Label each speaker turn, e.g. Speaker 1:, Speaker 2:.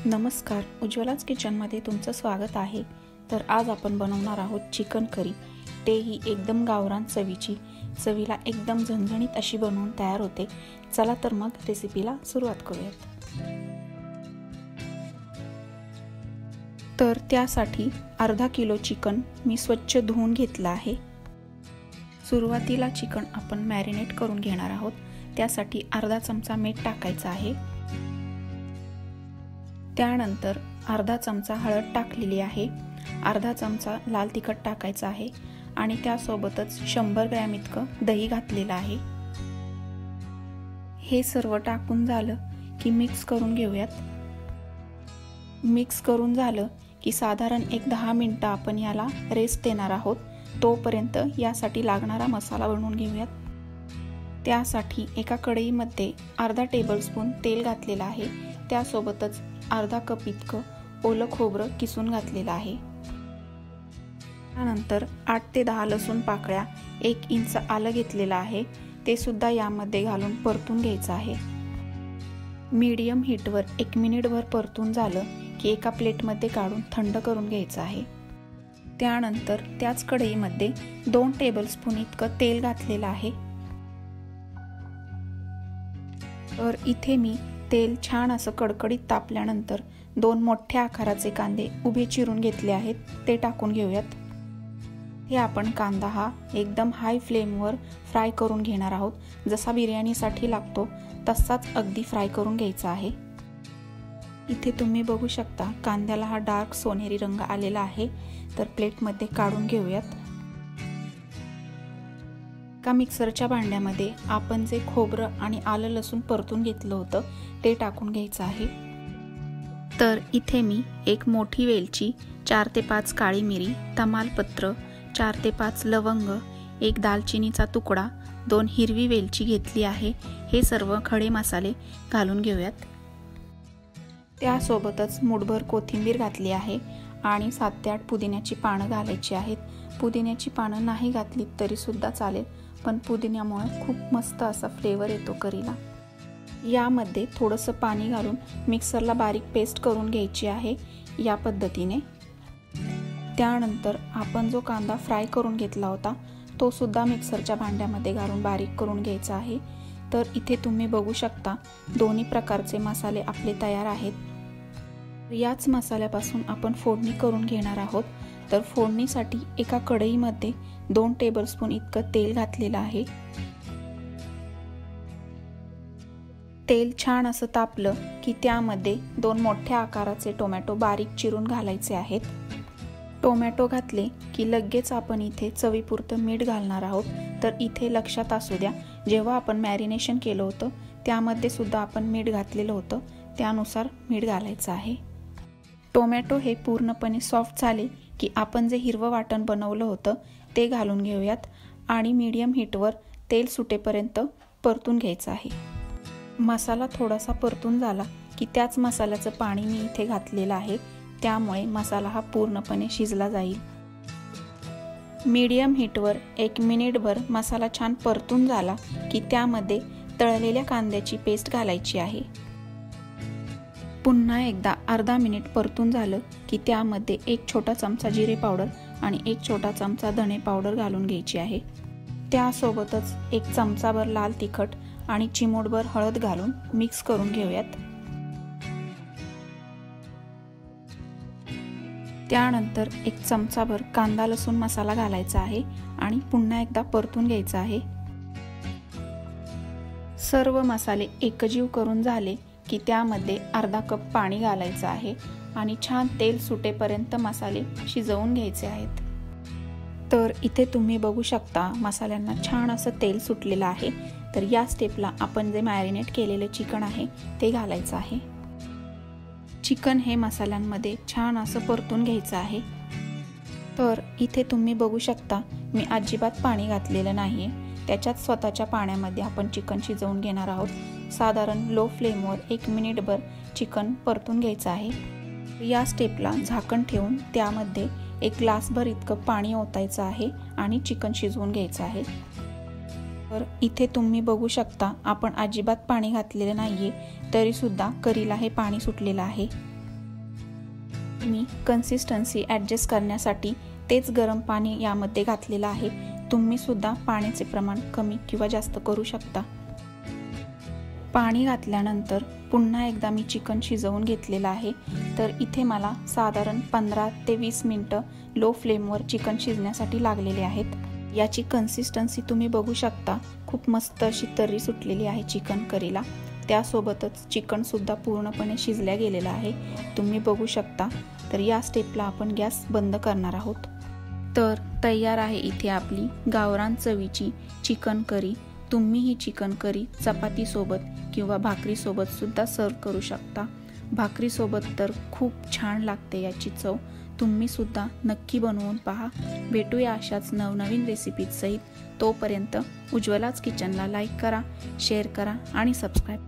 Speaker 1: नमस्कार, उज्ज्वलाच किचनमध्ये तुमचं स्वागत आहे। तर आज आपण बनवणार आहोत चिकन करी। तेही एकदम गावरान चवीची, चवीला एकदम झणझणीत अशी बनवून तयार होते। चला तर मग रेसिपीला सुरुवात करूयात। तर त्यासाठी अर्धा किलो चिकन मी स्वच्छ धुवून घेतलं आहे। सुरुवातीला चिकन आपण मॅरिनेट करून घेणार आहोत। त्यासाठी अर्धा चमचा मीठ टाकायचं आहे। त्यानंतर अर्धा चमचा हळद टाकलेली आहे, अर्धा चमचा लाल तिखट टाकायचा आहे आणि त्यासोबतच 100 ग्रॅम इतकं दही घातलेलं आहे। हे सर्व टाकून झालं की मिक्स करून घेऊयात। मिक्स करून झालं की साधारण 10 मिनिटं आपण याला रेस्ट देणार आहोत। तोपर्यंत यासाठी लागणारा मसाला बनवून घेऊयात। त्यासाठी एका कढईमध्ये अर्धा टेबलस्पून तेल घातलेलं आहे। त्यासोबतच अर्धा कप इतकं ओलं खोबरं किसून घातलेलं आहे। त्यानंतर 8 ते 10 लसूण पाकळ्या, 1 इंच आलं घेतलेलं आहे, ते सुद्धा यामध्ये घालून परतून घ्यायचं आहे। मीडियम हीटवर 1 मिनिटभर परतून झालं की एका प्लेटमध्ये काढून थंड करून घ्यायचं आहे। त्यानंतर त्याच कढईमध्ये 2 टेबलस्पून इतकं तेल घातलेलं आहे। तर इथे मी तेल छान असं कडकडीत तापल्यानंतर 2 मोठ्या आकाराचे कांदे उभे चिरून घेतले आहेत, ते टाकून घेऊयात। हे आपण कांदा हा एकदम हाय फ्लेमवर फ्राय करून घेणार आहोत। जसा बिर्याणीसाठी लागतो तसाच अगदी फ्राय करून घ्यायचा आहे। इथे तुम्ही बघू शकता कांद्याला हा डार्क सोनेरी रंग आलेला आहे। तर प्लेटमध्ये काढून घेऊयात। का मिक्सरच्या भांड्यामध्ये आपण जे खोबरं आणि आलं लसूण परतून घेतलं होतं ते टाकून घ्यायचं आहे। तर इथे मी 1 मोठी वेलची, 4 ते 5 काळी मिरी, तमालपत्र, 4 ते 5 लवंग, 1 दालचिनीचा तुकडा, 2 हिरवी वेलची घेतली आहे। हे सर्व खडे मसाले घालून घेऊयात। त्यासोबतच मुठभर कोथिंबीर घातली आहे आणि 7 ते 8 पुदिन्याची पानं घालायची आहेत। पुदिन्याची पानं नाही घातली तरी सुद्धा चालेल, पण पुदिन्यामुळे खूप मस्त असा फ्लेवर येतो करीला। यामध्ये थोडंसं पाणी घालून मिक्सरला बारीक पेस्ट करून घ्यायची आहे या पद्धतीने। त्यानंतर आपण जो कांदा फ्राय करून घेतला होता तो सुद्धा मिक्सरच्या भांड्यामध्ये घालून बारीक करून घ्यायचा आहे। तर इथे तुम्ही बघू शकता दोन्ही प्रकारचे मसाले आपले तयार आहेत। याच मसाल्यापासून आपण फोडणी करून घेणार आहोत। तर फोडणीसाठी एका कढईमध्ये 2 टेबलस्पून इतकं तेल घातलेलं आहे। तेल छान असं तापलं की त्यामध्ये 2 मोठ्या आकाराचे टोमॅटो बारीक चिरून घालायचे आहेत। टोमॅटो घातले की लगेच आपण इथे चवीपुरतं मीठ घालणार आहोत। तर इथे लक्षात असू द्या, जेव्हा आपण मॅरिनेशन केलं होतं त्यामध्ये सुद्धा आपण मीठ घातलेलं होतं, त्यानुसार मीठ घालायचं आहे। टोमॅटो हे पूर्णपणे सॉफ्ट झाले की आपण जे हिरवं वाटण बनवलं होतं ते घालून घेऊयात आणि मीडियम हीटवर तेल सुटेपर्यंत परतून घ्यायचं आहे। मसाला थोडासा परतून झाला की त्याच मसाल्याचं पाणी मी इथे घातलेलं आहे, त्यामुळे मसाला हा पूर्णपणे शिजला जाईल। मीडियम हीटवर 1 मिनिटभर मसाला छान परतून झाला की त्यामध्ये तळलेल्या कांद्याची पेस्ट घालायची आहे। पुन्हा एकदा अर्धा मिनिट परतून झालं की त्यामध्ये 1 छोटा चमचा जिरे पावडर आणि 1 छोटा चमचा धणे पावडर घालून घ्यायची आहे। त्यासोबतच 1 चमचाभर लाल तिखट आणि चिमूटभर हळद घालून मिक्स करून घेऊयात। त्यानंतर 1 चमचाभर कांदा लसूण मसाला घालायचा आहे आणि पुन्हा एकदा परतून घ्यायचा आहे। सर्व मसाले एकजीव करून झाले की त्यामध्ये अर्धा कप पाणी घालायचं आहे आणि छान तेल सुटेपर्यंत मसाले शिजवून घ्यायचे आहेत। तर इथे तुम्ही बघू शकता मसाल्यांना छान असं तेल सुटलेलं आहे। तर या स्टेपला आपण जे मॅरिनेट केलेले चिकन आहे ते घालायचं आहे। चिकन हे मसाल्यांमध्ये छान असं परतून घ्यायचं आहे। तर इथे तुम्ही बघू शकता मी अजिबात पाणी घातलेलं नाहीये, त्याच्यात स्वतःच्या पाण्यामध्ये आपण चिकन शिजवून घेणार आहोत। साधारण लो फ्लेमवर 1 मिनिटभर चिकन परतून घ्यायचं आहे। या स्टेपला झाकण ठेवून त्यामध्ये 1 ग्लासभर इतकं पाणी ओतायचं आहे आणि चिकन शिजवून घ्यायचं आहे। तर इथे तुम्ही बघू शकता आपण अजिबात पाणी घातलेलं नाहीये, तरी सुद्धा करीला हे पाणी सुटलेलं आहे। मी कन्सिस्टन्सी ॲडजस्ट करण्यासाठी तेच गरम पाणी यामध्ये घातलेलं आहे. तुम्ही सुद्धा पाण्याचे प्रमाण कमी किंवा जास्त करू शकता. पाणी घातल्यानंतर पुन्हा एकदा मी चिकन शिजवून घेतलेलं आहे. तर इथे मला साधारण 15 ते 20 मिनटं लो फ्लेमवर चिकन शिजण्यासाठी लागलेले आहेत. याची कन्सिस्टन्सी तुम्ही बघू शकता. खूप मस्त अशी तर्री सुटलेली आहे चिकन करीला. त्यासोबतच चिकनसुद्धा पूर्णपणे शिजल्या गेलेलं आहे, तुम्ही बघू शकता. तर या स्टेपला आपण गॅस बंद करणार आहोत. तर तयार आहे इथे आपली गावरान चवीची चिकन करी. तुम्ही ही चिकन करी चपातीसोबत किंवा भाकरीसोबत सुद्धा सर्व करू शकता. भाकरीसोबत तर खूप छान लागते याची चव. तुम्ही सुद्धा नक्की बनवून पहा. भेटूया अशाच नवनवीन रेसिपीज सहित. तोपर्यंत उज्ज्वलाच किचनला लाईक करा, शेअर करा आणि सबस्क्राईब.